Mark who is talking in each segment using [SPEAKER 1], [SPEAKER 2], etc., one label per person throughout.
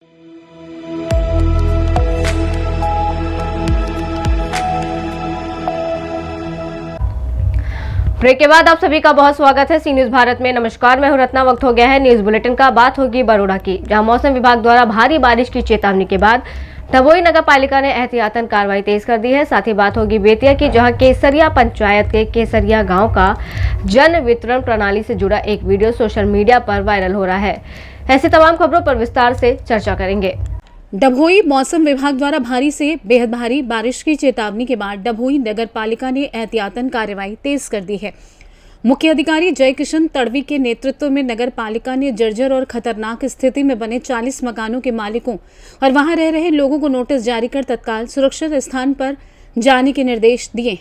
[SPEAKER 1] Break के बाद आप सभी का बहुत स्वागत है सी न्यूज भारत में। नमस्कार, मैं हूं रत्ना। वक्त हो गया है न्यूज बुलेटिन का। बात होगी बरोड़ा की, जहां मौसम विभाग द्वारा भारी बारिश की चेतावनी के बाद डभोई नगर पालिका ने एहतियातन कार्रवाई तेज कर दी है। साथ ही बात होगी बेतिया की, जहां केसरिया पंचायत के केसरिया गांव का जन वितरण प्रणाली से जुड़ा एक वीडियो सोशल मीडिया पर वायरल हो रहा है। ऐसी तमाम खबरों पर विस्तार से चर्चा करेंगे।
[SPEAKER 2] डभोई मौसम विभाग द्वारा भारी से बेहद भारी बारिश की चेतावनी के बाद डभोई नगर पालिका ने एहतियातन कार्रवाई तेज कर दी है। मुख्य अधिकारी जय किशन तड़वी के नेतृत्व में नगर पालिका ने जर्जर और खतरनाक स्थिति में बने 40 मकानों के मालिकों और वहां रह रहे लोगों को नोटिस जारी कर तत्काल सुरक्षित स्थान पर जाने के निर्देश दिए।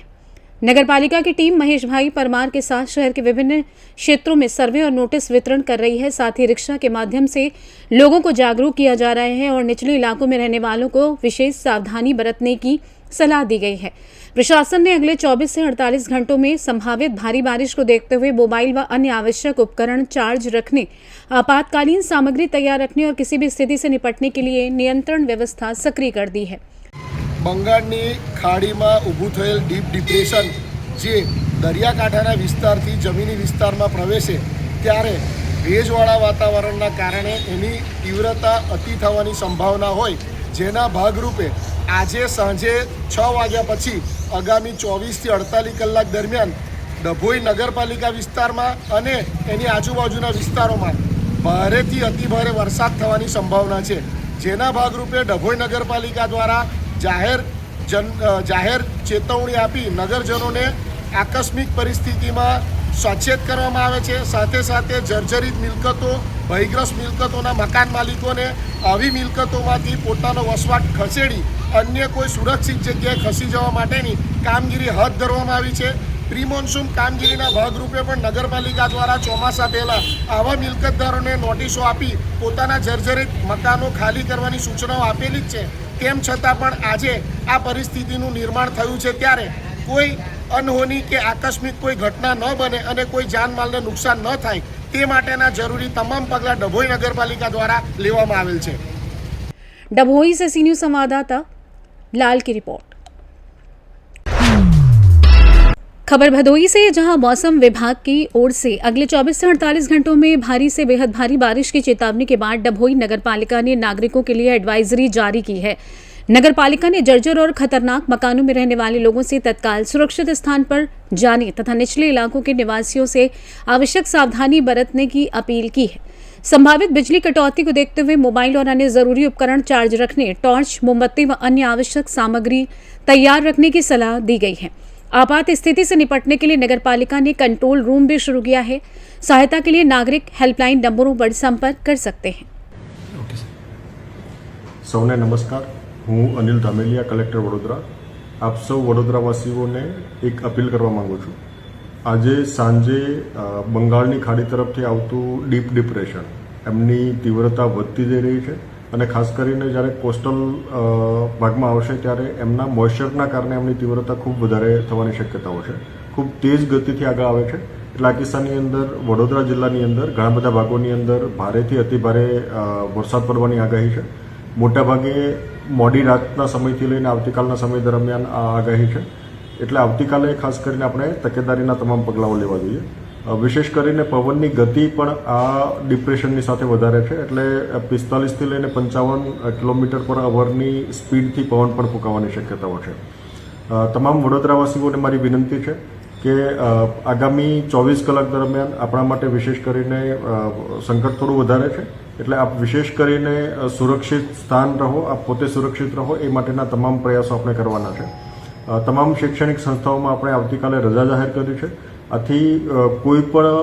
[SPEAKER 2] नगर पालिका की टीम महेश भाई परमार के साथ शहर के विभिन्न क्षेत्रों में सर्वे और नोटिस वितरण कर रही है। साथ ही रिक्शा के माध्यम से लोगों को जागरूक किया जा रहा है और निचले इलाकों में रहने वालों को विशेष सावधानी बरतने की सलाह दी गई है। प्रशासन ने अगले 24 से 48 घंटों में संभावित भारी बारिश को देखते हुए मोबाइल व अन्य आवश्यक उपकरण चार्ज रखने, आपातकालीन सामग्री तैयार रखने और किसी भी स्थिति से निपटने के लिए नियंत्रण व्यवस्था सक्रिय कर दी है।
[SPEAKER 3] બંગાળની ખાડીમાં ઊભું થયેલ ડીપ ડિપ્રેશન જે દરિયાકાંઠાના વિસ્તારથી જમીની વિસ્તારમાં પ્રવેશે ત્યારે ભેજવાળા વાતાવરણના કારણે એની તીવ્રતા અતિ થવાની સંભાવના હોય, જેના ભાગરૂપે આજે સાંજે 6 વાગ્યા પછી આગામી 24 થી 48 કલાક દરમિયાન ડભોઈ નગરપાલિકા વિસ્તારમાં અને એની આજુબાજુના વિસ્તારોમાં ભારેથી અતિ ભારે વરસાદ થવાની સંભાવના છે, જેના ભાગરૂપે ડભોઈ નગરપાલિકા દ્વારા જાહેર ચેતવણી આપી નગરજનોને આકસ્મિક પરિસ્થિતિમાં સચેત કરવામાં આવે છે। સાથે સાથે જર્જરિત મિલકતો, ભયગ્રસ્ત મિલકતોના મકાન માલિકોને આવી મિલકતોમાંથી પોતાનો વસવાટ ખસેડી અન્ય કોઈ સુરક્ષિત જગ્યાએ ખસી જવા માટેની કામગીરી હાથ ધરવામાં આવી છે। પ્રી મોન્સૂન કામગીરીના ભાગરૂપે પણ નગરપાલિકા દ્વારા ચોમાસા પહેલાં આવા મિલકતદારોને નોટિસો આપી પોતાના જર્જરિત મકાનો ખાલી કરવાની સૂચનાઓ આપેલી જ છે। તેમ છતાં પણ આજે આ પરિસ્થિતિનું નિર્માણ થયું છે, ત્યારે કોઈ અનહોની કે આકસ્મિક કોઈ ઘટના ન બને અને કોઈ જાનમાલને નુકસાન ન થાય તે માટેના જરૂરી તમામ પગલાં ડભોઈ નગરપાલિકા દ્વારા લેવામાં આવેલ છે।
[SPEAKER 2] डभोई से सी न्यूज संवाददाता लाल की रिपोर्ट। खबर भदोई से, जहां मौसम विभाग की ओर से अगले 24 से 48 घंटों में भारी से बेहद भारी बारिश की चेतावनी के बाद डभोई नगर पालिका ने नागरिकों के लिए एडवाइजरी जारी की है। नगर पालिका ने जर्जर और खतरनाक मकानों में रहने वाले लोगों से तत्काल सुरक्षित स्थान पर जाने तथा निचले इलाकों के निवासियों से आवश्यक सावधानी बरतने की अपील की है। संभावित बिजली कटौती को देखते हुए मोबाइल और अन्य जरूरी उपकरण चार्ज रखने, टॉर्च, मोमबत्ती व अन्य आवश्यक सामग्री तैयार रखने की सलाह दी गई है। आपात स्थिति से निपटने के लिए नगर पालिका ने कंट्रोल रूम भी शुरू किया है। सहायता के लिए नागरिक हेल्पलाइन नंबरों पर संपर्क कर सकते हैं।
[SPEAKER 4] સૌને નમસ્કાર, હું અનિલ ધામેલિયા, કલેક્ટર વડોદરા। આપ સૌ વડોદરાવાસીઓને એક અપીલ કરવા માંગુ છું। આજે સાંજે બંગાળની ખાડી તરફથી આવતું ડીપ ડિપ્રેશન એમની તીવ્રતા વધતી જઈ રહી છે અને ખાસ કરીને જ્યારે કોસ્ટલ ભાગમાં આવશે ત્યારે એમના મોઇશ્ચરના કારણે એમની તીવ્રતા ખૂબ વધારે થવાની શક્યતાઓ છે। ખૂબ તેજ ગતિથી આગળ આવે છે, એટલે આ કિસ્સાની અંદર વડોદરા જિલ્લાની અંદર ઘણા બધા ભાગોની અંદર ભારેથી અતિ ભારે વરસાદ પડવાની આગાહી છે। મોટાભાગે મોડી રાતના સમયથી લઈને આવતીકાલના સમય દરમિયાન આ આગાહી છે, એટલે આવતીકાલે ખાસ કરીને આપણે તકેદારીના તમામ પગલાઓ લેવા જોઈએ। વિશેષ કરીને પવનની ગતિ પણ આ ડિપ્રેશનની સાથે વધારે છે, એટલે 45થી લઈને 55 કિલોમીટર પર અવરની સ્પીડથી પવન પણ ફૂંકાવાની શક્યતાઓ છે। તમામ વડોદરાવાસીઓને મારી વિનંતી છે કે આગામી 24 કલાક દરમિયાન આપણા માટે વિશેષ કરીને સંકટ થોડું વધારે છે, એટલે આપ વિશેષ કરીને સુરક્ષિત સ્થાન રહો, આપ પોતે સુરક્ષિત રહો એ માટેના તમામ પ્રયાસો આપણે કરવાના છે। તમામ શૈક્ષણિક સંસ્થાઓમાં આપણે આવતીકાલે રજા જાહેર કરી છે। આથી કોઈ પણ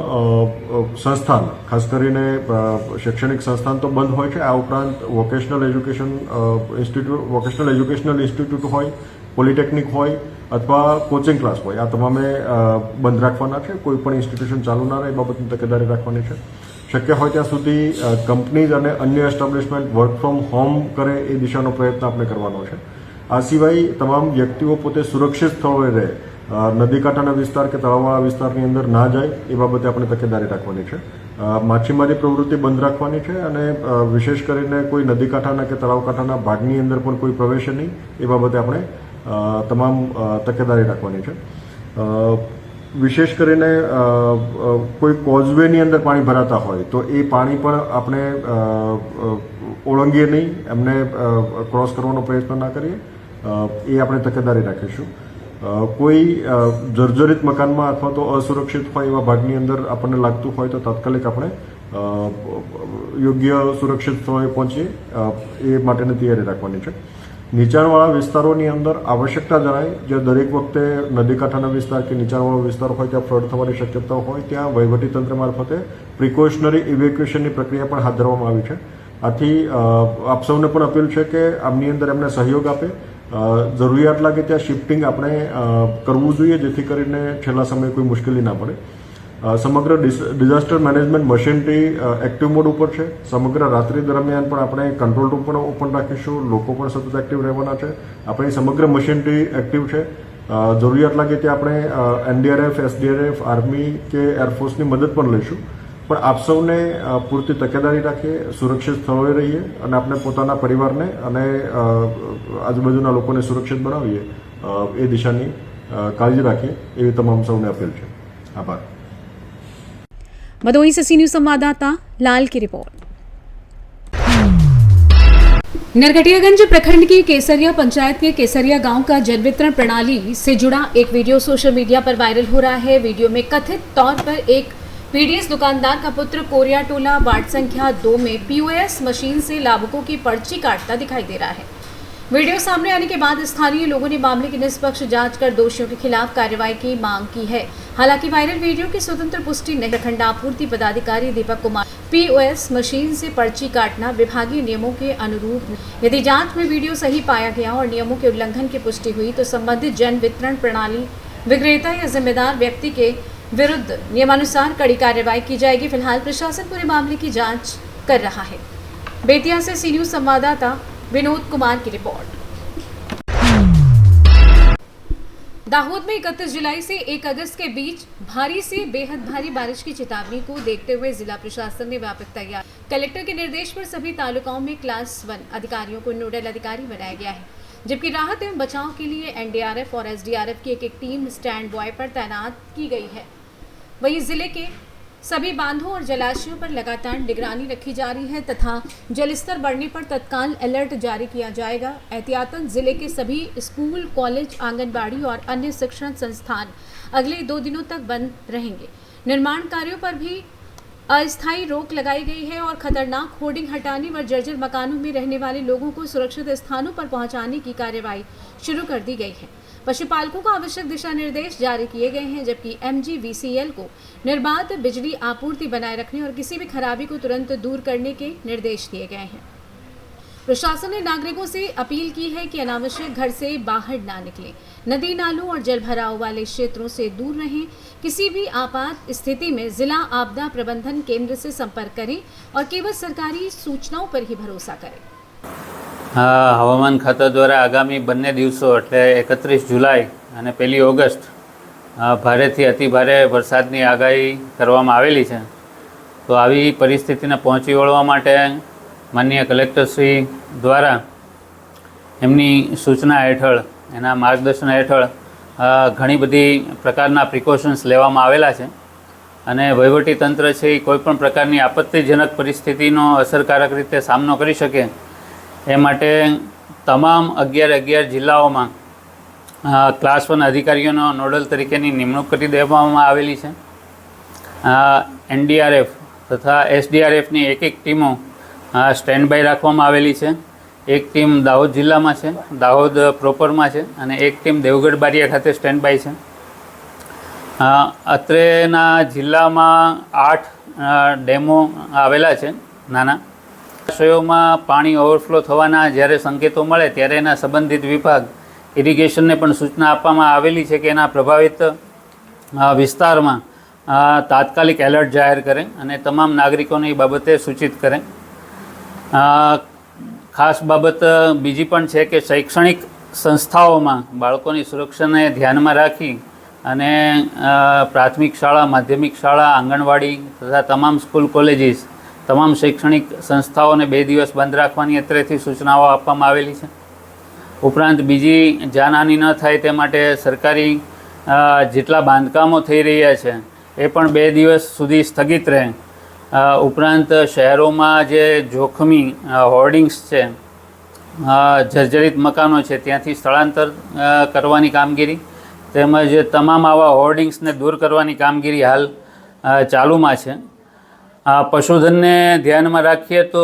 [SPEAKER 4] સંસ્થાન, ખાસ કરીને શૈક્ષણિક સંસ્થાન તો બંધ હોય છે, આ ઉપરાંત વોકેશનલ એજ્યુકેશનલ ઇન્સ્ટિટ્યૂટ હોય, પોલિટેકનિક હોય અથવા કોચિંગ ક્લાસ હોય, આ તમામે બંધ રાખવાના છે। કોઈ પણ ઇન્સ્ટિટ્યુશન ચાલુ ના રહે એ બાબતની તકેદારી રાખવાની છે। શક્ય હોય ત્યાં સુધી કંપનીઝ અને અન્ય એસ્ટાબ્લિશમેન્ટ વર્ક ફ્રોમ હોમ કરે એ દિશાનો પ્રયત્ન આપણે કરવાનો છે। આ સિવાય તમામ વ્યક્તિઓ પોતે સુરક્ષિત સ્થળોએ રહે નદી કાંઠાના વિસ્તાર કે તળાવવાળા વિસ્તારની અંદર ના જાય એ બાબતે આપણે તકેદારી રાખવાની છે. માછીમારી પ્રવૃત્તિ બંધ રાખવાની છે અને વિશેષ કરીને કોઈ નદી કાંઠાના કે તળાવ કાંઠાના ભાગની અંદર પણ કોઈ પ્રવેશે નહીં એ બાબતે આપણે તમામ તકેદારી રાખવાની છે. વિશેષ કરીને કોઈ કોઝવેની અંદર પાણી ભરાતા હોય તો એ પાણી પણ આપણે ઓળંગીએ નહીં, એમને ક્રોસ કરવાનો પ્રયત્ન ના કરીએ, એ આપણે તકેદારી રાખીશું. કોઈ જર્જરિત મકાનમાં અથવા તો અસુરક્ષિત હોય એવા ભાગની અંદર આપણને લાગતું હોય તો તાત્કાલિક આપણે યોગ્ય સુરક્ષિત સ્થળે પહોંચીએ એ માટેની તૈયારી રાખવાની છે. નીચાણવાળા વિસ્તારોની અંદર આવશ્યકતા જણાય જ્યાં દરેક વખતે નદી કાંઠાના વિસ્તાર કે નીચાણવાળો વિસ્તાર હોય ત્યાં ફ્લડ થવાની શક્યતા હોય ત્યાં વહીવટીતંત્ર મારફતે પ્રિકોશનરી ઇવેક્યુએશનની પ્રક્રિયા પણ હાથ ધરવામાં આવી છે. આથી આપ સૌને પણ અપીલ છે કે આમની અંદર એમને સહયોગ આપે. જરૂરિયાત લાગે ત્યાં શિફ્ટિંગ આપણે કરવું જોઈએ જેથી કરીને છેલ્લા સમયે કોઈ મુશ્કેલી ના પડે. સમગ્ર disaster management machinery active mode ઉપર છે. સમગ્ર રાત્રિ દરમિયાન પણ આપણે કંટ્રોલ રૂમ પણ ઓપન રાખીશું. લોકો પણ સતત એક્ટિવ રહેવાના છે. આપણી સમગ્ર મશીનરી એક્ટિવ છે. જરૂરિયાત લાગે ત્યાં આપણે એનડીઆરએફ, એસડીઆરએફ, આર્મી કે એરફોર્સની મદદ પણ લઈશું. પણ આપ સૌને પૂરતી તકેદારી રાખીએ, સુરક્ષિત સ્થળોએ રહીએ અને આપણે પોતાના પરિવારને અને આજુબાજુના લોકોને સુરક્ષિત બનાવીએ એ દિશાની કાળજી રાખીએ એવી તમામ સૌને અપીલ છે. આભાર.
[SPEAKER 2] भदोही से सी न्यूज संवाददाता लाल की रिपोर्ट। नरकटियागंज प्रखंड की केसरिया पंचायत के केसरिया गांव का जन वितरण प्रणाली से जुड़ा एक वीडियो सोशल मीडिया पर वायरल हो रहा है। वीडियो में कथित तौर पर एक पीडीएस दुकानदार का पुत्र कोरिया टोला वार्ड संख्या 2 में पीओएस मशीन से लाभुकों की पर्ची काटता दिखाई दे रहा है। वीडियो सामने आने के बाद स्थानीय लोगों ने मामले की निष्पक्ष जांच कर दोषियों के खिलाफ कार्रवाई की मांग की है। हालांकि वायरल वीडियो की स्वतंत्र पुष्टि नहीं। प्रखंड आपूर्ति पदाधिकारी दीपक कुमार, पीओएस मशीन से पर्ची काटना विभागीय नियमों के अनुरूप। यदि जांच में वीडियो सही पाया गया और नियमों के उल्लंघन की पुष्टि हुई तो संबंधित जन वितरण प्रणाली विक्रेता या जिम्मेदार व्यक्ति के विरुद्ध नियमानुसार कड़ी कार्रवाई की जाएगी। फिलहाल प्रशासन पूरे मामले की जाँच कर रहा है। बेतिया से सी न्यूज संवाददाता विनोद कुमार की रिपोर्ट। दाहोद में 31 जुलाई से 1 अगस्त के बीच भारी से बेहद भारी बारिश की चेतावनी को देखते हुए जिला प्रशासन ने व्यापक तैयारी। कलेक्टर के निर्देश पर सभी तालुकाओं में क्लास 1 अधिकारियों को नोडल अधिकारी बनाया गया है, जबकि राहत एवं बचाव के लिए एनडीआरएफ और एसडीआरएफ की एक टीम स्टैंड बॉय पर तैनात की गई है। वहीं जिले के सभी बांधों और जलाशयों पर लगातार निगरानी रखी जा रही है तथा जलस्तर बढ़ने पर तत्काल अलर्ट जारी किया जाएगा। एहतियातन जिले के सभी स्कूल, कॉलेज, आंगनबाड़ी और अन्य शिक्षण संस्थान अगले 2 दिनों तक बंद रहेंगे। निर्माण कार्यों पर भी अस्थायी रोक लगाई गई है और खतरनाक होर्डिंग हटाने व जर्जर मकानों में रहने वाले लोगों को सुरक्षित स्थानों पर पहुंचाने की कार्रवाई शुरू कर दी गई है। पशुपालकों को आवश्यक दिशा निर्देश जारी किए गए हैं, जबकि एमजीवीसीएल को निर्बाध बिजली आपूर्ति बनाए रखने और किसी भी खराबी को तुरंत दूर करने के निर्देश दिए गए हैं। प्रशासन ने नागरिकों से अपील की है कि अनावश्यक घर से बाहर ना निकलें, नदी नालों और जल भराव वाले क्षेत्रों से दूर रहें। किसी भी आपात स्थिति में जिला आपदा प्रबंधन केंद्र से संपर्क करें और केवल सरकारी सूचनाओं पर ही भरोसा करें।
[SPEAKER 5] हवामान खाता द्वारा आगामी बंने दिवसों एटले 31 जुलाई અને 1 ઓગસ્ટ ભારેથી અતિ ભારે વરસાદની આગાહી કરવામાં આવેલી છે। તો આવી પરિસ્થિતિને પહોંચી વળવા માટે માનનીય કલેક્ટરશ્રી દ્વારા એમની સૂચના હેઠળ, એના માર્ગદર્શન હેઠળ ઘણી બધી પ્રકારના પ્રિકોશન્સ લેવામાં આવેલા છે અને વહીવટીતંત્ર છે એ કોઈપણ પ્રકારની આપત્તિજનક પરિસ્થિતિનો અસરકારક રીતે સામનો કરી શકે એ માટે તમામ 11 જિલ્લાઓમાં ક્લાસ 1 અધિકારીઓનો નોડલ તરીકેની નિમણૂક કરી દેવામાં આવેલી છે। એનડીઆરએફ તથા એસડીઆરએફની એક ટીમો સ્ટેન્ડ બાય રાખવામાં આવેલી છે। એક ટીમ દાહોદ જિલ્લામાં છે, દાહોદ પ્રોપરમાં છે અને એક ટીમ દેવગઢ બારિયા ખાતે સ્ટેન્ડ બાય છે। અત્રેના જિલ્લામાં 8 ડેમો આવેલા છે નાના। જળાશયોમાં પાણી ઓવરફ્લો થવાના જ્યારે સંકેતો મળે ત્યારે એના સંબંધિત વિભાગ ઇરિગેશનને પણ સૂચના આપવામાં આવેલી છે કે એના પ્રભાવિત વિસ્તારમાં તાત્કાલિક એલર્ટ જાહેર કરે અને તમામ નાગરિકોને એ બાબતે સૂચિત કરે। ખાસ બાબત બીજી પણ છે કે શૈક્ષણિક સંસ્થાઓમાં બાળકોની સુરક્ષાને ધ્યાનમાં રાખી અને પ્રાથમિક શાળા, માધ્યમિક શાળા, આંગણવાડી તથા તમામ સ્કૂલ કોલેજીસ, તમામ શૈક્ષણિક સંસ્થાઓને 2 દિવસ બંધ રાખવાની અત્રેથી સૂચનાઓ આપવામાં આવેલી છે. ઉપરાંત બીજી જાનહાનિ ન થાય તે માટે સરકારી જેટલા બાંધકામો થઈ રહ્યા છે એ પણ 2 દિવસ સુધી સ્થગિત રહે. ઉપરાંત શહેરોમાં જે જોખમી હોર્ડિંગ્સ છે, જર્જરિત મકાનો છે, ત્યાંથી સ્થળાંતર કરવાની કામગીરી તેમજ તમામ આવા હોર્ડિંગ્સને દૂર કરવાની કામગીરી હાલ ચાલુમાં છે. પશુધનને ધ્યાનમાં રાખીએ તો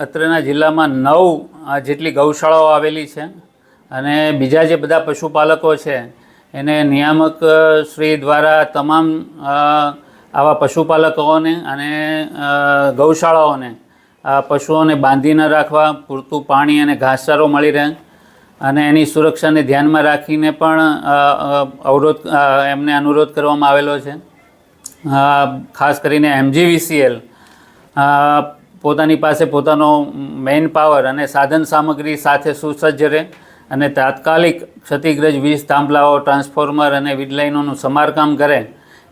[SPEAKER 5] અત્રેના જિલ્લામાં 9 જેટલી ગૌશાળાઓ આવેલી છે અને બીજા જે બધા પશુપાલકો છે એને નિયામક શ્રી દ્વારા તમામ આવા પશુપાલકોને અને ગૌશાળાઓને પશુઓને બાંધી ન રાખવા, પૂરતું પાણી અને ઘાસચારો મળી રહે અને એની સુરક્ષાને ધ્યાનમાં રાખીને પણ એમને અનુરોધ કરવામાં આવેલો છે. ખાસ કરીને MGVCL પોતાની પાસે પોતાનો મેઇન પાવર અને સાધન સામગ્રી સાથે સુસજ્જ રહે અને તાત્કાલિક ક્ષતિગ્રસ્ત વીજ થાંભલાઓ, ટ્રાન્સફોર્મર અને વીજ લાઇનોનું સમારકામ કરે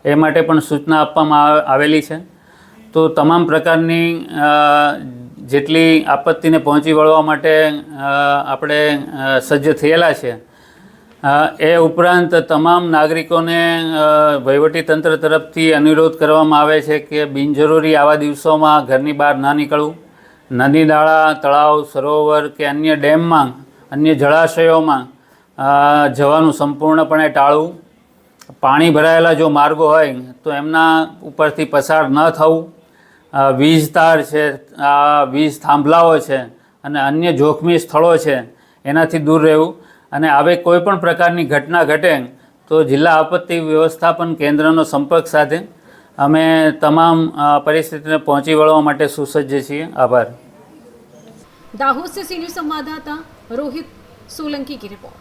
[SPEAKER 5] એ માટે પણ સૂચના આપવામાં આવેલી છે. તો તમામ પ્રકારની જેટલી આપત્તિને પહોંચી વળવા માટે આપણે સજ્જ થયેલા છે. એ ઉપરાંત તમામ નાગરિકોને વહીવટીતંત્ર તરફથી અનુરોધ કરવામાં આવે છે કે બિનજરૂરી આવા દિવસોમાં ઘરની બહાર ન નીકળવું. નદી, નાળા, તળાવ, સરોવર કે અન્ય ડેમમાં, અન્ય જળાશયોમાં જવાનું સંપૂર્ણપણે ટાળવું. પાણી ભરાયેલા જો માર્ગો હોય તો એમના ઉપરથી પસાર ન થવું. વીજ તાર છે, વીજ થાંભલાઓ છે અને અન્ય જોખમી સ્થળો છે એનાથી દૂર રહેવું. અને આવી કોઈ પણ પ્રકારની ઘટના ઘટે તો જિલ્લા આપત્તિ વ્યવસ્થાપન કેન્દ્રનો સંપર્ક સાથે અમે તમામ પરિસ્થિતિને પહોંચી વળવા માટે સુસજ્જ છીએ. आभार.
[SPEAKER 2] दाहोद से सीनियर संवाददाता रोहित सोलंकी की रिपोर्ट।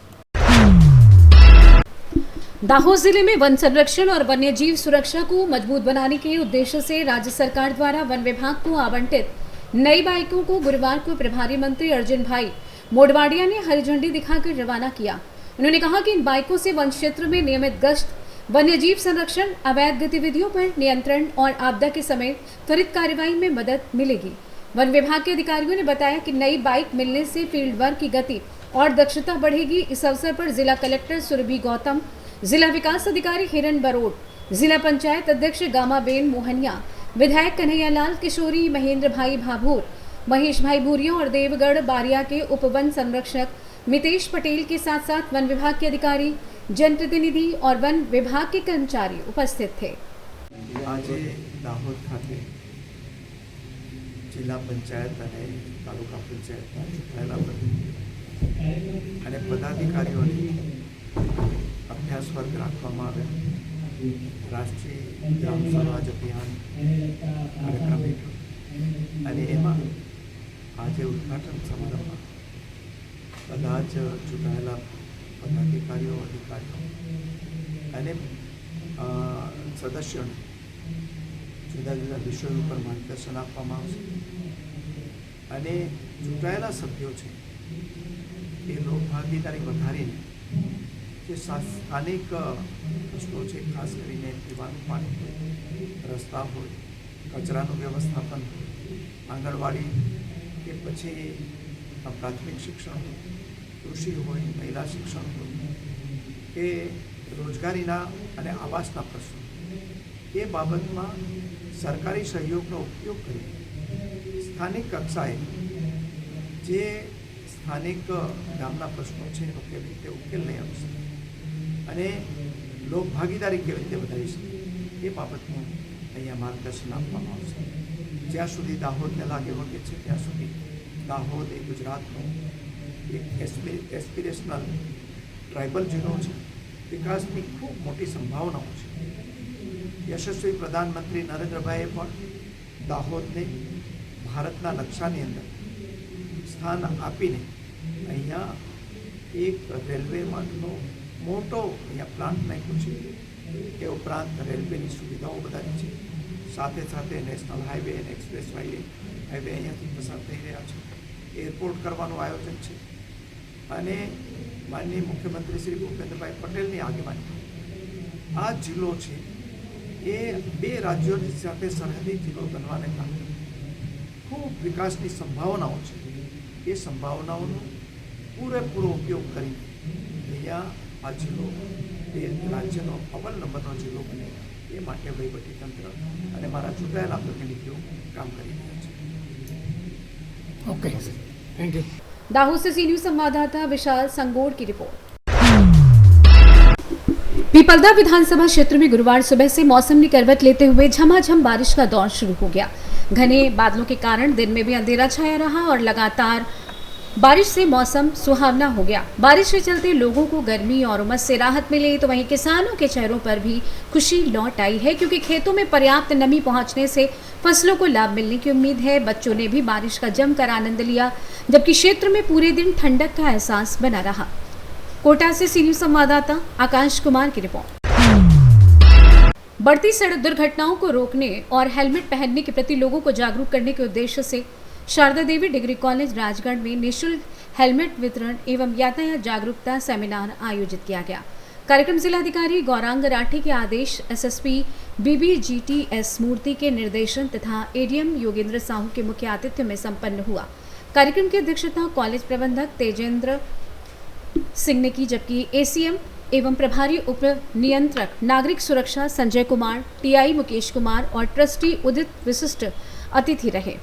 [SPEAKER 2] दाहोद जिले में वन संरक्षण और वन्य जीव सुरक्षा को मजबूत बनाने के उद्देश्य से राज्य सरकार द्वारा वन विभाग को आवंटित नई बाइकों को गुरुवार को प्रभारी मंत्री अर्जुन भाई मोडवाडिया ने हरी झंडी दिखाकर रवाना किया। उन्होंने कहा कि इन बाइकों से वन क्षेत्र में नियमित गश्त, वन्य जीव संरक्षण, अवैध गतिविधियों पर नियंत्रण और आपदा के समय त्वरित कार्रवाई में मदद मिलेगी। वन विभाग के अधिकारियों ने बताया कि नई बाइक मिलने से फील्ड वर्क की गति और दक्षता बढ़ेगी। इस अवसर पर जिला कलेक्टर सुरभि गौतम, जिला विकास अधिकारी हिरण बरोड, जिला पंचायत अध्यक्ष गामाबेन मोहनिया, विधायक कन्हैयालाल किशोरी, महेंद्र भाई भाभूर, महेश भाई भूरिया और देवगढ़ बारिया के उप वन संरक्षक मितेश पटेल के साथ साथ वन विभाग के अधिकारी, जनप्रतिनिधि और वन विभाग के कर्मचारी उपस्थित थे।
[SPEAKER 6] आज दाहोद खाते जिला पंचायत અને તાલુકા પંચાયતના ચૂંટાયેલા પ્રતિનિધિઓ અને પદાધિકારીઓને અભ્યાસ વર્ગ રાખવામાં આવ્યા. રાષ્ટ્રીય ગ્રામ સ્વરાજ અભિયાન કાર્યક્રમ હેઠળ અને એમાં આજે ઉદ્ઘાટન સમારંભમાં બધા જ ચૂંટાયેલા પદાધિકારીઓ, અધિકારીઓ અને સદસ્યોને જુદા જુદા વિષયો ઉપર માર્ગદર્શન આપવામાં આવશે. અને ચૂંટાયેલા સભ્યો છે એ લોકભાગીદારી વધારીને જે સ્થાનિક પ્રશ્નો છે, ખાસ કરીને પીવાનું પાણી હોય, રસ્તા હોય, કચરાનું વ્યવસ્થાપન હોય, આંગણવાડી કે પછી પ્રાથમિક શિક્ષણ હોય, કૃષિ હોય, મહિલા શિક્ષણ હોય કે રોજગારીના અને આવાસના પ્રશ્નો, એ બાબતમાં સરકારી સહયોગનો ઉપયોગ કરી સ્થાનિક કક્ષાએ જે સ્થાનિક ગામના પ્રશ્નો છે એનો કેવી રીતે ઉકેલ લઈ આવી શકે અને લોકભાગીદારી કેવી રીતે વધારી શકે એ બાબતનું અહીંયા માર્ગદર્શન આપવામાં આવશે. જ્યાં સુધી દાહોદને લાગે વગે છે ત્યાં સુધી દાહોદ એ ગુજરાતનું એક એસ્પિરેશનલ ટ્રાઇબલ જિલ્લો છે. વિકાસની ખૂબ મોટી સંભાવનાઓ છે. યશસ્વી પ્રધાનમંત્રી નરેન્દ્રભાઈએ પણ દાહોદને ભારતના નકશાની અંદર સ્થાન આપીને અહીંયા એક રેલવે માર્ગનો મોટો અહીંયા પ્લાન્ટ નાખ્યો છે. એ ઉપરાંત રેલવેની સુવિધાઓ વધારી છે. સાથે સાથે નેશનલ હાઈવે અને એક્સપ્રેસ હાઈવે અહીંયાથી પસાર થઈ રહ્યા છે. એરપોર્ટ કરવાનું આયોજન છે અને માનનીય મુખ્યમંત્રી શ્રી ભૂપેન્દ્રભાઈ પટેલની આગેવાની આ જિલ્લો છે એ 2 રાજ્યોની સાથે સરહદી જિલ્લો બનવાને કારણે ખૂબ વિકાસની સંભાવનાઓ છે. એ સંભાવનાઓનો પૂરેપૂરો ઉપયોગ કરીને અહીંયા આ જિલ્લો એ રાજ્યનો અવ્વલ નંબરનો જિલ્લો બને એ માટે વહીવટીતંત્ર અને મારા ચૂંટાયેલા પ્રતિનિધિઓ કામ કરી રહ્યા છે.
[SPEAKER 7] Okay thank you.
[SPEAKER 2] दाहोद से सी न्यूज संवाददाता विशाल संगोड़ की रिपोर्ट. पीपलदा विधानसभा क्षेत्र में गुरुवार सुबह से मौसम ने करवट लेते हुए झमाझम बारिश का दौर शुरू हो गया. घने बादलों के कारण दिन में भी अंधेरा छाया रहा और लगातार बारिश से मौसम सुहावना हो गया. बारिश के चलते लोगों को गर्मी और उमस से राहत मिली तो वहीं किसानों के चेहरों पर भी खुशी लौट आई है क्योंकि खेतों में पर्याप्त नमी पहुंचने से फसलों को लाभ मिलने की उम्मीद है. बच्चों ने भी बारिश का जमकर आनंद लिया जबकि क्षेत्र में पूरे दिन ठंडक का एहसास बना रहा. कोटा से सी न्यूज संवाददाता आकाश कुमार की रिपोर्ट. बढ़ती सड़क दुर्घटनाओं को रोकने और हेलमेट पहनने के प्रति लोगों को जागरूक करने के उद्देश्य से शारदा देवी डिग्री कॉलेज राजगढ़ में निःशुल्क हेलमेट वितरण एवं यातायात जागरूकता सेमिनार आयोजित किया गया. कार्यक्रम जिलाधिकारी गौरांग राठी के आदेश, एसएसपी BBGTS मूर्ति के निर्देशन तथा एडीएम योगेंद्र साहू के मुख्य आतिथ्य में संपन्न हुआ. कार्यक्रम की अध्यक्षता कॉलेज प्रबंधक तेजेंद्र सिंह ने की जबकि ACM एवं प्रभारी उप नियंत्रक नागरिक सुरक्षा संजय कुमार, TI मुकेश कुमार और ट्रस्टी उदित विशिष्ट अतिथि रहे.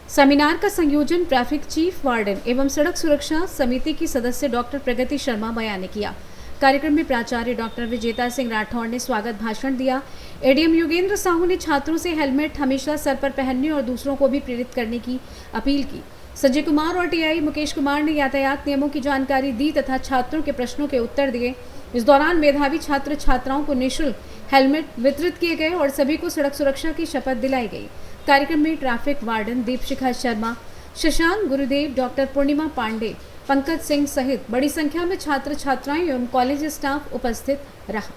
[SPEAKER 2] सेमिनार का संयोजन ट्रैफिक चीफ वार्डन एवं सड़क सुरक्षा समिति की सदस्य डॉक्टर प्रगति शर्मा बया ने किया. कार्यक्रम में प्राचार्य डॉक्टर विजेता सिंह राठौड़ ने स्वागत भाषण दिया. एडीएम योगेंद्र साहू ने छात्रों से हेलमेट हमेशा सर पर पहनने और दूसरों को भी प्रेरित करने की अपील की. संजय कुमार और TI मुकेश कुमार ने यातायात नियमों की जानकारी दी तथा छात्रों के प्रश्नों के उत्तर दिए. इस दौरान मेधावी छात्र छात्राओं को निःशुल्क हेलमेट वितरित किए गए और सभी को सड़क सुरक्षा की शपथ दिलाई गई. कार्यक्रम में ट्रैफिक वार्डन दीपशिखा शर्मा, शशांक गुरुदेव, डॉक्टर पूर्णिमा पांडे, पंकज सिंह सहित बड़ी संख्या में छात्र छात्राएं एवं कॉलेज स्टाफ उपस्थित रहा.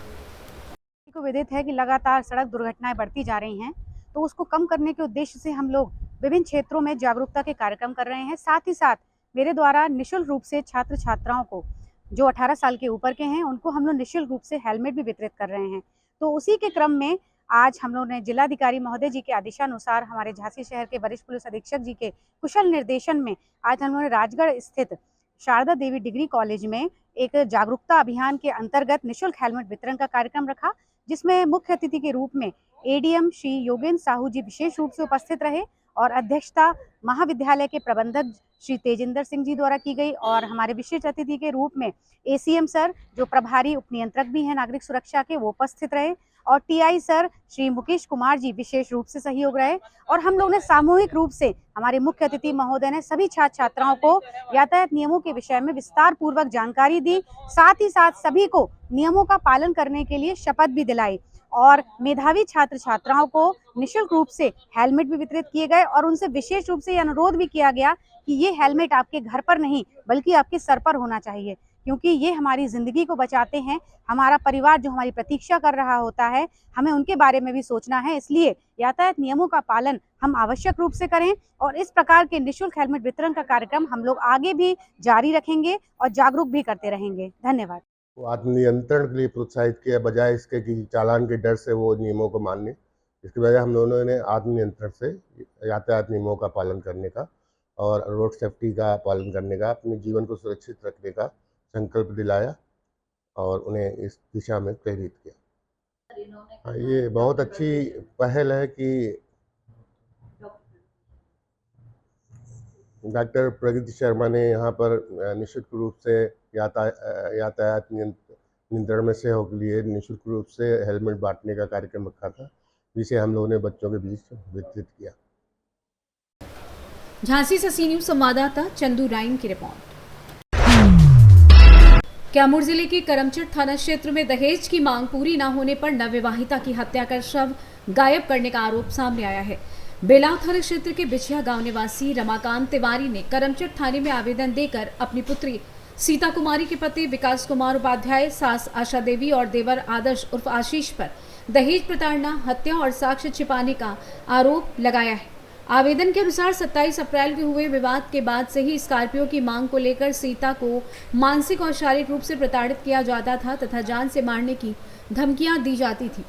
[SPEAKER 8] को विदित है कि लगातार सड़क दुर्घटनाएं बढ़ती जा रही हैं, तो उसको कम करने के उद्देश्य से हम लोग विभिन्न क्षेत्रों में जागरूकता के कार्यक्रम कर रहे हैं. साथ ही साथ मेरे द्वारा निःशुल्क रूप से छात्र छात्राओं को जो 18 साल के ऊपर के हैं उनको हम लोग निःशुल्क रूप से हेलमेट भी वितरित कर रहे हैं. तो उसी के क्रम में आज हम लोगों ने जिलाधिकारी महोदय जी के आदेशानुसार हमारे झांसी शहर के वरिष्ठ पुलिस अधीक्षक जी के कुशल निर्देशन में आज हम लोगों ने राजगढ़ स्थित शारदा देवी डिग्री कॉलेज में एक जागरूकता अभियान के अंतर्गत निःशुल्क हेलमेट वितरण का कार्यक्रम रखा, जिसमें मुख्य अतिथि के रूप में एडीएम श्री योगेंद्र साहू जी विशेष रूप से उपस्थित रहे और अध्यक्षता महाविद्यालय के प्रबंधक श्री तेजेंद्र सिंह जी द्वारा की गई और हमारे विशेष अतिथि के रूप में ACM सर जो प्रभारी उपनियंत्रक भी हैं नागरिक सुरक्षा के वो उपस्थित रहे और TI सर श्री मुकेश कुमार जी विशेष रूप से सहयोग रहे. और हम लोग ने सामूहिक रूप से हमारे मुख्य अतिथि महोदय ने सभी छात्र छात्राओं को यातायात नियमों के विषय में विस्तार पूर्वक जानकारी दी. साथ ही साथ सभी को नियमों का पालन करने के लिए शपथ भी दिलाई और मेधावी छात्र छात्राओं को निःशुल्क रूप से हेलमेट भी वितरित किए गए और उनसे विशेष रूप से अनुरोध भी किया गया कि ये हेलमेट आपके घर पर नहीं बल्कि आपके सर पर होना चाहिए, क्योंकि ये हमारी ज़िंदगी को बचाते हैं. हमारा परिवार जो हमारी प्रतीक्षा कर रहा होता है, हमें उनके बारे में भी सोचना है. इसलिए यातायात नियमों का पालन हम आवश्यक रूप से करें और इस प्रकार के निःशुल्क हेलमेट वितरण का कार्यक्रम हम लोग आगे भी जारी रखेंगे और जागरूक भी करते रहेंगे. धन्यवाद.
[SPEAKER 9] वो आत्मनियंत्रण के लिए प्रोत्साहित किया बजाय इसके कि चालान के डर से वो नियमों को मानने. इसके बजाय हम दोनों ने आत्मनियंत्रण से यातायात नियमों का पालन करने का और रोड सेफ्टी का पालन करने का, अपने जीवन को सुरक्षित रखने का संकल्प दिलाया और उन्हें इस दिशा में प्रेरित किया. ये बहुत अच्छी पहल है कि डॉक्टर प्रगति शर्मा ने यहाँ पर निःशुल्क रूप से यातायात नियंत्रण में सहयोग के लिए निःशुल्क रूप से हेलमेट बांटने का कार्यक्रम रखा था, जिसे हम लोगों ने बच्चों के बीच वितरित किया.
[SPEAKER 2] झांसी से सी न्यूज संवाददाता चंदू राइन की रिपोर्ट. कैमूर जिले के करमचट थाना क्षेत्र में दहेज की मांग पूरी न होने पर नवविवाहिता की हत्या कर शव गायब करने का आरोप सामने आया है. बेलाव थाना क्षेत्र के बिछिया गांव निवासी रमाकांत तिवारी ने करमचट थाने में आवेदन देकर अपनी पुत्री सीता कुमारी के पति विकास कुमार उपाध्याय, सास आशा देवी और देवर आदर्श उर्फ आशीष पर दहेज प्रताड़ना, हत्या और साक्ष्य छिपाने का आरोप लगाया है. आवेदन के अनुसार 27 अप्रैल के हुए विवाद के बाद से ही स्कॉर्पियो की मांग को लेकर सीता को मानसिक और शारीरिक रूप से प्रताड़ित किया जाता था तथा जान से मारने की धमकियां दी जाती थी।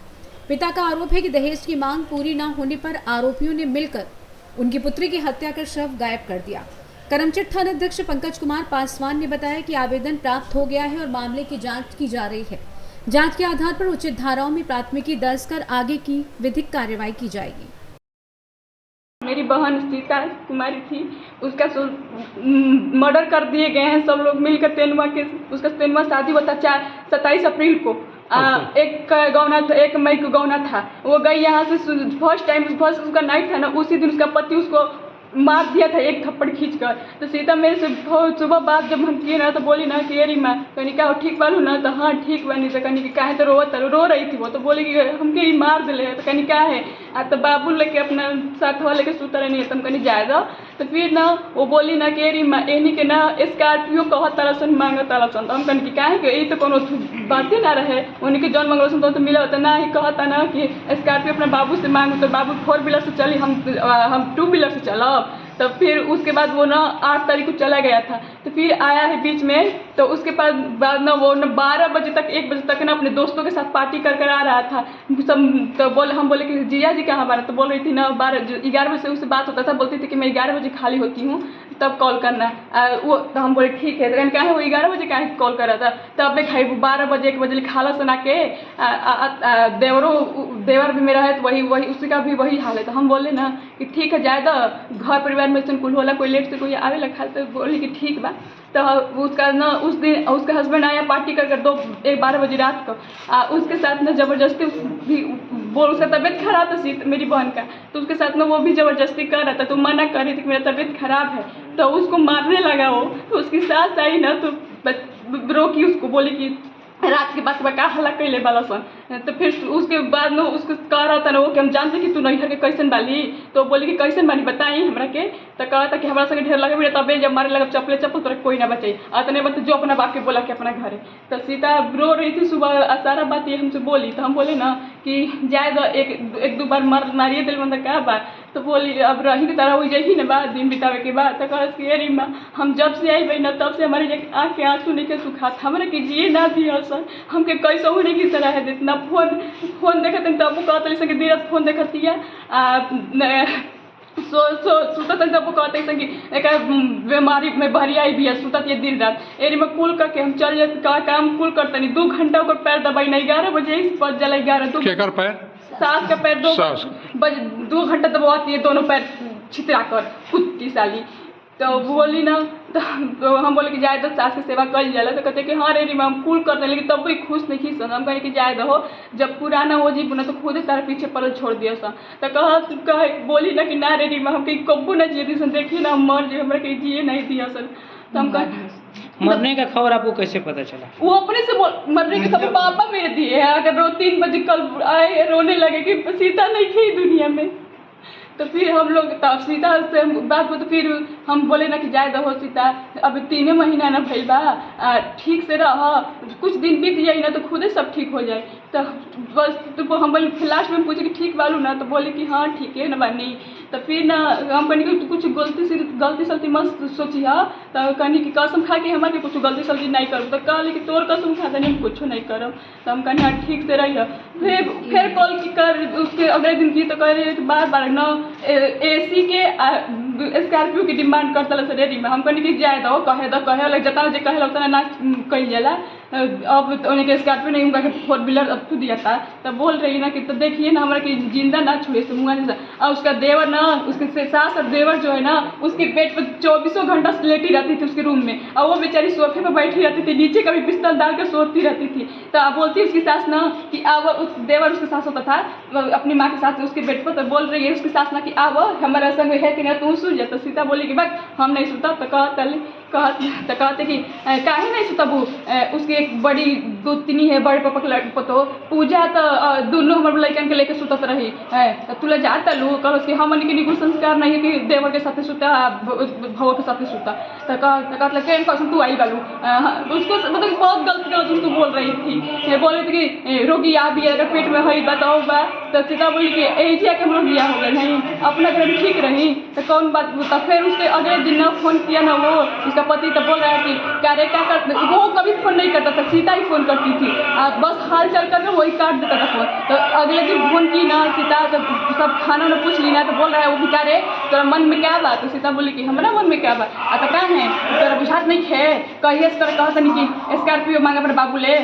[SPEAKER 2] पिता का आरोप है कि दहेज की मांग पूरी न होने पर आरोपियों ने मिलकर उनकी पुत्री की हत्या कर शव गायब कर दिया। करमचट थानाध्यक्ष पंकज कुमार पासवान ने बताया कि आवेदन प्राप्त हो गया है और मामले की जांच की जा रही है। जांच के आधार पर उचित धाराओं में प्राथमिकी दर्ज कर आगे की विधिक कार्यवाही की जाएगी।
[SPEAKER 10] मेरी बहन सीता कुमारी थी, उसका मर्डर कर दिए गए हैं सब लोग मिलकर। तेनुआ के उसका तेनुआ शादी हुआ था 27 अप्रैल को। एक मई को गौना था। वो गई यहाँ से फर्स्ट उसका नाइट था ना, उसी दिन उसका पति उसको मार दिया था एक थप्पड़ खींचकर। तो सीता मेरे से सुबह बात जब हम किए ना तो बोली ना कि अरे माँ कहीं क्या ठीक बालू ना, तो हाँ ठीक बनी। तो कहीं कहा तो रो रही थी वो, तो बोली कि हमके ही मार दिले है। तो कहीं क्या है तो बाबू लेके अपना साथ हवा लेके सुतर नहीं है, तुम कहीं जाएगा। तो फिर ना वो बोली ना कि अरे माँ एनी के ना स्कॉर्पियो कह तरसन मांग तरसन। तो हम कहीं क्या है कि ये तो कोनो बातें ना रहे, उन्हीं के जौन मंगल तो मिला होता ना ही कहता ना कि स्कॉर्पियो अपने बाबू से मांग। तो बाबू 4 व्हीलर से चली, हम 2 व्हीलर से चला। तो फिर उसके बाद वो ना 8 तारीख को चला गया था। तो फिर आया है बीच में, तो उसके बाद ना वो ना 12 बजे तक 1 बजे तक ना अपने दोस्तों के साथ पार्टी कर आ रहा था सब। तो हम बोले कि जिया जी कहाँ हमारा, तो बोल रही थी ना 11 बजे से उससे बात होता था। बोलती थी कि मैं 11 बजे खाली होती हूँ तब कॉल करना। वो तो हम बोले ठीक है। तो क्या है वो 11 बजे क्या कॉल कर रहा था। तब मैं खाई 12 बजे 1 बजे खाला सुना के देवर भी मेरा है, तो वही उसका भी वही हाल है। तो हम बोले ना कि ठीक है ज़्यादा घर परिवार में से कुल होला, कोई लेट से कोई आवे लगा। तो बोली कि ठीक बा। तो उसका ना उस दिन उसका हस्बैंड आया पार्टी कर 12 बजे रात को। उसके साथ ना ज़बरदस्ती भी बोल, उसका तबीयत खराब था मेरी बहन का, तो उसके साथ में वो भी ज़बरदस्ती कर रहा था। तो मना कर रही थी कि मेरा तबीयत खराब है, तो उसको मारने लगा वो। तो उसकी सास आई ना तो रोकी उसको, बोली कि रात के बाद का हल्ला कैले वाला सन। तो फिर उसके बाद में उसको कह रहा था ना वो कि हम जानते कि तू नैहर के कैसन बाली। तो बोली कि कैसन बाली बताई हमरा के। तो कहा था कि हमारा संगे ढेर लगे मेरे, तबे जब मारे लगा चप्पल तोरा कोई ना बचाई। अतने बता जो अपना बाप के बोला कि अपना घर है। तो सीता रो रही थी सुबह, सारा बात ये हमसे बोली। तो हम बोले ना कि जाए एक दो बार मारिए दिल मतलब क्या बात। तो बोली अब रही की तरह हुई जाएगी ना बाद दिन बितावे के बाद। तो कह अरे माँ हम जब से आई भाई ना तब से हमारे आँख के आंसू नहीं के सुखा था, हमारे कि जिए ना दिया सर हमके कैसे होने की तरह है। जितना फोन देखते तब वो कहते सके दिन रात फोन देखती है सुतत तब वो कहते सके एक बीमारी में भरी आई भी है सुतत ये दिन रात। एरी में कुल करके हम चल जाते काम कुल करते नहीं 2 घंटा ओकर पैर दबाई नहीं 11 बजे पहुँच जला 11 पैर सास का पैर 2 घंटा दबाती है दोनों पैर छितरा कर कुत्ती साली। तो बोली ना तो हम बोले कि जाए तो सास की सेवा कर जाला। तो कहते कि हाँ रे हम कुल करते, लेकिन तब भी खुश नहीं खींच। हम कहे कि जाए दो जब पुराना हो जी ना तो खुद ही तारा पीछे पड़ल छोड़ दिया सा। तो बोली ना कि ना रे हम कहीं कब्बू ना जिए सन, देखिए ना हम मर जाए हमारे कहीं जिए नहीं दिया सन। तो हम कहे
[SPEAKER 7] मरने का खबर आपको कैसे पता चला?
[SPEAKER 10] वो अपने से मरने की खबर पापा मेरे दिए है। अगर 3 बजे कल आए रोने लगे कि सीता नहीं थी दुनिया में। तो फिर हम लोग तब सीता से बात हो, तो फिर हम बोले ना कि जाए दो सीता अभी 3 महीना ना भइल बा, ठीक से रह, कुछ दिन बीत जाए ना तो खुद ही सब ठीक हो जाए। तो बस तो हम बोले लास्ट में पूछे कि ठीक बालू ना, तो बोले कि हाँ ठीक है ना बानी। तो फिर ना हम कहने कि कुछ गलती सलती मत सोची है। तो कहनी कि कसम खा के हमारे कुछ गलती सलती नहीं करूँ। तो कहली कि तोर कसम खा देने हम कुछ नहीं करब। तो हम कहनी हाँ ठीक से रही। फिर कॉल की कर उसके अगले दिन की तो कह रही कि बार ना AC के स्कॉर्पियो की डिमांड करता सर रेडी में। हम कहनी कि जाए दो कहे लग जता जे कहे लगता ना कही जाला। अब उन्हें के स्कॉर्पियो नहीं उनका 4 व्हीलर अब तो दिया था। तब बोल रही ना कि तो देखिए ना हमारा कि जिंदा ना छुए से मुँह से। और उसका देवर ना उसके सास और देवर जो है ना उसके बेड पर 24 घंटा लेटी रहती थी उसके रूम में। और वो बेचारी सोफे पर बैठी रहती थी, नीचे कभी बिस्तर डाल कर सोती रहती थी। तो अब बोलती उसकी सास ना कि अब उस देवर उसके सास होता था अपनी माँ के साथ उसके बेड पर। तो बोल रही है उसकी सास ना कि अब हमारा संग है कि ना तू सो जा। तो सीता बोली कि बस हम नहीं सुता। तो कहते कि काहे नहीं सुतबू, उसकी एक बड़ी गोतनी है बड़े पापा के पतो पूजा। तो दोनों हमारे लड़कन के लेके सुतत रही है। तुला जाता लू कह कि हमन के निकुल संस्कार नहीं है कि देवर के साथ सुता भव के साथ सुता। तो कहते कैसे तू आई बालू उसको मतलब बहुत गलत उसको बोल रही थी। बोले थे कि रोगी आ भी अगर पेट में है बताओ बा। तो सीता बोली कि ऐसे के हम रोगिया हो गए नहीं अपना अगर ठीक रही तो कौन बात। तब फिर उसके अगले दिन ना फ़ोन किया ना वो उसका पति, तो बोल रहा है कि क्या रे क्या कर, वो कभी फ़ोन नहीं करता था, सीता ही फ़ोन करती थी, बस हाल चाल कर वही काट देता था फ़ोन। तो अगले दिन फ़ोन की ना सीता, तो सब खाना ना पूछ ली ना, तो बोल रहा है वो भी क्या रे तोरा मन में क्या बात। तो सीता बोली कि हमारा मन में क्या बात, तो क्या है तोरा बुझात नहीं है, कहिए तोरा कहता नहीं कि स्कॉर्पियो मांगे अपने बाबू ले,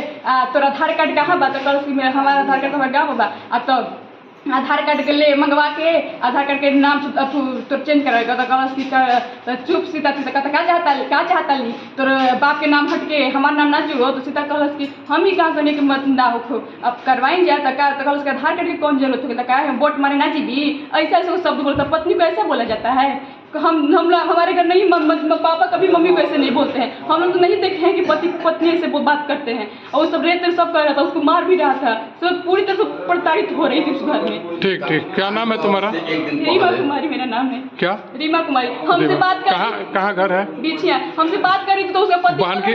[SPEAKER 10] तोरा आधार कार्ड कहाँ बा, तो कल हमारा आधार कार्ड हमारा गाँव बा, तब आधार कार्ड के ले मंगवा के आधार कार्ड के नाम तो चेंज कराएगा। तो कहला चुप सीता, सीता कहता क्या चाहता ली तोर बाप के नाम हट के हमारा नाम ना जुड़ो। तो सीता कहलस कि हम ही कहाँ करने के मत ना हो, अब करवाएंगे जाए तो कहलस कि आधार कार्ड की कौन जरूरत होगी, तो क्या है वोट मारे ना जीबी, ऐसा ऐसा शब्द बोलता। पत्नी को ऐसा बोला जाता है, हमारे घर नहीं, पापा कभी मम्मी को ऐसे नहीं बोलते हैं। हम लोग तो नहीं देखे हैं कि पति पत्नी ऐसे बात करते हैं। और वो सब रेत सब कर रहा था, उसको मार भी रहा था, सब पूरी तरह से प्रताड़ित हो रही थी उस घर में।
[SPEAKER 11] ठीक ठीक, क्या नाम है तुम्हारा?
[SPEAKER 10] रीमा कुमारी मेरा नाम है।
[SPEAKER 11] क्या?
[SPEAKER 10] रीमा कुमारी। हमसे बात कर,
[SPEAKER 11] कहाँ घर है?
[SPEAKER 10] बीछिया। हमसे बात करी तो उसका पति
[SPEAKER 11] बहन की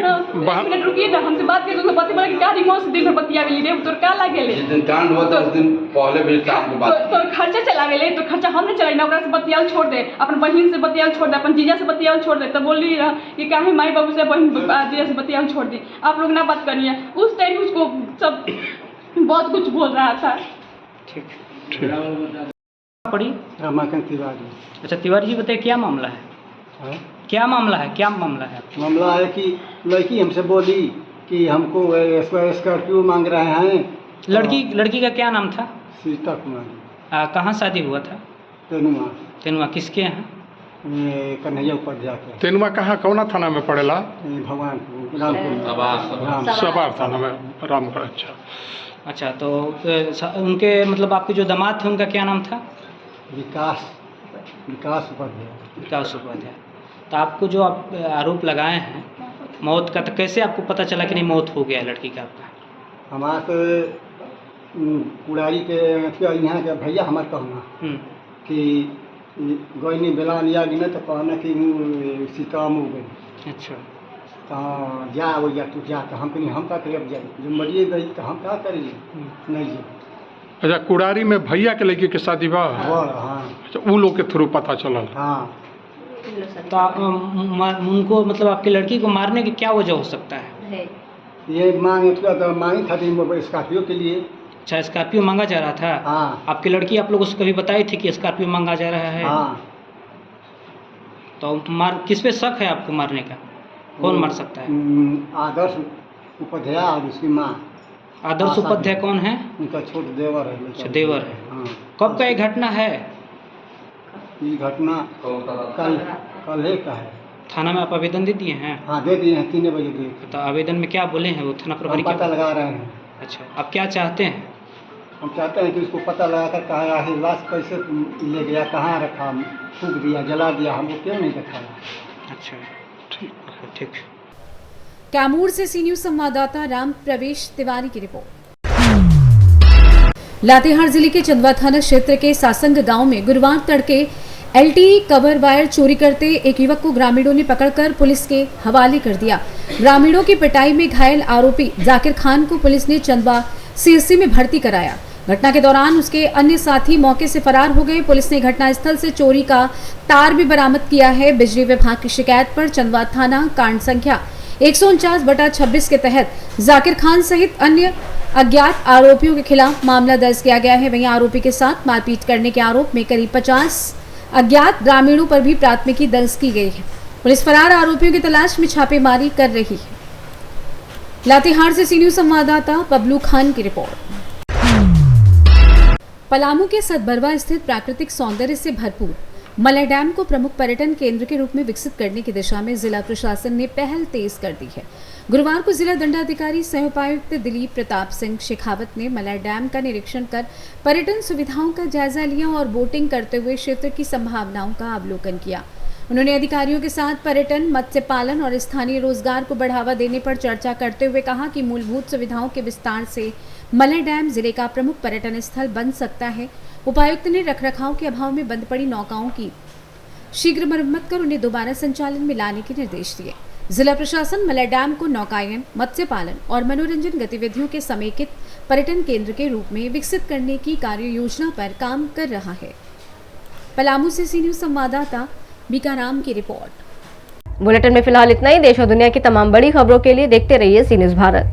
[SPEAKER 10] मिनट रुकिए ना, हमसे बात करी तो उसका पति बोला कि क्या रिमोट से दिन भर बतिया मिली रे, तो क्या लागे ले,
[SPEAKER 12] कांड हुआ था उस दिन पहले भी
[SPEAKER 10] तो खर्चा चला गए, तो खर्चा हमने चलाई ना, से बतियाल छोड़ दे, अपन बहन से बतियाल छोड़ दे, अपन जीजा से बतियाल छोड़ दे। तो बोल रही रहा कि क्या है माई बाबू से बहन जीजा से बतियाल छोड़ दी, आप लोग ना बात करिए। उस टाइम उसको सब बहुत कुछ बोल रहा था।
[SPEAKER 7] ठीक पड़ी
[SPEAKER 6] रमाकांत तिवारी।
[SPEAKER 7] अच्छा तिवारी जी बताइए क्या मामला है?
[SPEAKER 6] हाँ?
[SPEAKER 7] क्या मामला है, क्या मामला है?
[SPEAKER 6] मामला है कि लड़की हमसे बोली कि हमको स्कॉर्पियो मांग रहे हैं।
[SPEAKER 7] लड़की का क्या नाम था?
[SPEAKER 6] सीता कुमारी।
[SPEAKER 7] कहाँ शादी हुआ था?
[SPEAKER 6] तेनुआ।
[SPEAKER 7] किसके यहाँ?
[SPEAKER 6] कन्हैया उपाध्याय के।
[SPEAKER 11] तेनुआ कहाँ, कौना थाना में पड़ेला?
[SPEAKER 6] भगवानपुर, रामपुर,
[SPEAKER 11] सबार थाना में, रामगढ़।
[SPEAKER 7] अच्छा, तो उनके मतलब आपके जो दामाद थे उनका क्या नाम था?
[SPEAKER 6] विकास उपाध्याय।
[SPEAKER 7] विकास उपाध्याय। तो आपको जो आप आरोप लगाए हैं मौत का, तो कैसे आपको पता चला कि नहीं मौत हो गया लड़की का आपका?
[SPEAKER 6] हमारे से कुड़ारी के यहाँ के भैया हमारे कहना कि गईनी बेला लिया गिना, तो कहना कि सीता हो गई।
[SPEAKER 7] अच्छा,
[SPEAKER 6] तो जा वो या तू जा, तो हम कहीं हम क्या करें, अब जाए जो मरिए गई तो हम क्या करेंगे, नहीं जी।
[SPEAKER 11] अच्छा, कुड़ारी में भैया के लड़की के शादी बा?
[SPEAKER 6] हाँ।
[SPEAKER 11] अच्छा, उन लोग के थ्रू पता चलल?
[SPEAKER 6] हाँ।
[SPEAKER 7] तो उनको मतलब आपकी लड़की को मारने की क्या वजह हो सकता है?
[SPEAKER 6] ये मांगी खाती स्कॉर्पियो के लिए।
[SPEAKER 7] अच्छा, स्कॉर्पियो मांगा जा रहा था?
[SPEAKER 6] हाँ।
[SPEAKER 7] आपकी लड़की आप लोगों से कभी बताई थी कि स्कॉर्पियो मांगा जा रहा है?
[SPEAKER 6] हाँ।
[SPEAKER 7] तो किस पे शक है आपको मारने का? कौन मार सकता है?
[SPEAKER 6] आदर्श उपाध्याय और उसकी माँ।
[SPEAKER 7] आदर्श उपाध्याय कौन है?
[SPEAKER 6] उनका छोटा देवर है।
[SPEAKER 7] अच्छा, देवर है।
[SPEAKER 6] हाँ।
[SPEAKER 7] कब का ये घटना है?
[SPEAKER 6] ये घटना कल का है।
[SPEAKER 7] थाना में आप आवेदन दे दिए हैं?
[SPEAKER 6] हाँ, दे दिए हैं, 3 बजे दिए।
[SPEAKER 7] तो आवेदन में क्या बोले हैं वो थाना प्रभारी?
[SPEAKER 6] पता लगा रहे हैं।
[SPEAKER 7] अच्छा, आप क्या चाहते हैं?
[SPEAKER 6] हम चाहते हैं कि उसको पता लगा कर कहा है लाश कैसे ले गया, कहाँ रखा, फूक दिया, जला दिया, हमको क्यों नहीं दिखाया।
[SPEAKER 7] अच्छा, ठीक।
[SPEAKER 2] कैमूर से सी न्यूज संवाददाता राम प्रवेश तिवारी की रिपोर्ट। लातेहार जिले के चंदवा थाना क्षेत्र के सासंग गांव में गुरुवार तड़के एलटी कवर वायर चोरी करते एक युवक को ग्रामीणों ने पकड़कर पुलिस के हवाले कर दिया। ग्रामीणों की पिटाई में घायल आरोपी जाकिर खान को पुलिस ने चंदवा सीएससी में भर्ती कराया। घटना के दौरान उसके अन्य साथी मौके से फरार हो गए। पुलिस ने घटनास्थल से चोरी का तार भी बरामद किया है। बिजली विभाग की शिकायत पर चंदवा थाना कांड संख्या 149/26 के तहत जाकिर खान सहित अन्य अज्ञात आरोपियों के खिलाफ मामला दर्ज किया गया है। वहीं आरोपी के साथ मारपीट करने के आरोप में करीब 50 अज्ञात ग्रामीणों पर भी प्राथमिकी दर्ज की गई है। पुलिस फरार आरोपियों की तलाश में छापेमारी कर रही है। लातेहार से सी न्यूज संवाददाता बबलू खान की रिपोर्ट। पलामू के सतबरवा स्थित प्राकृतिक सौंदर्य से भरपूर मलय डैम को प्रमुख पर्यटन केंद्र के रूप में विकसित करने की दिशा में जिला प्रशासन ने पहल तेज कर दी है। गुरुवार को जिला दंडाधिकारी सह उपायुक्त दिलीप प्रताप सिंह शेखावत ने मलय डैम का निरीक्षण कर पर्यटन सुविधाओं का जायजा लिया और बोटिंग करते हुए क्षेत्र की संभावनाओं का अवलोकन किया। उन्होंने अधिकारियों के साथ पर्यटन, मत्स्य पालन और स्थानीय रोजगार को बढ़ावा देने पर चर्चा करते हुए कहा कि मूलभूत सुविधाओं के विस्तार से मलय डैम जिले का प्रमुख पर्यटन स्थल बन सकता है। उपायुक्त ने रखरखाव के अभाव में बंद पड़ी नौकाओं की शीघ्र मरम्मत कर उन्हें दोबारा संचालन में लाने के निर्देश दिए। जिला प्रशासन मलय डैम को नौकायन, मत्स्य पालन और मनोरंजन गतिविधियों के समेकित पर्यटन केंद्र के रूप में विकसित करने की कार्य योजना पर काम कर रहा है। पलामू से सी न्यूज संवाददाता बीकाराम की रिपोर्ट।
[SPEAKER 1] बुलेटिन में फिलहाल इतना ही। देश और दुनिया की तमाम बड़ी खबरों के लिए देखते रहिए सी न्यूज भारत।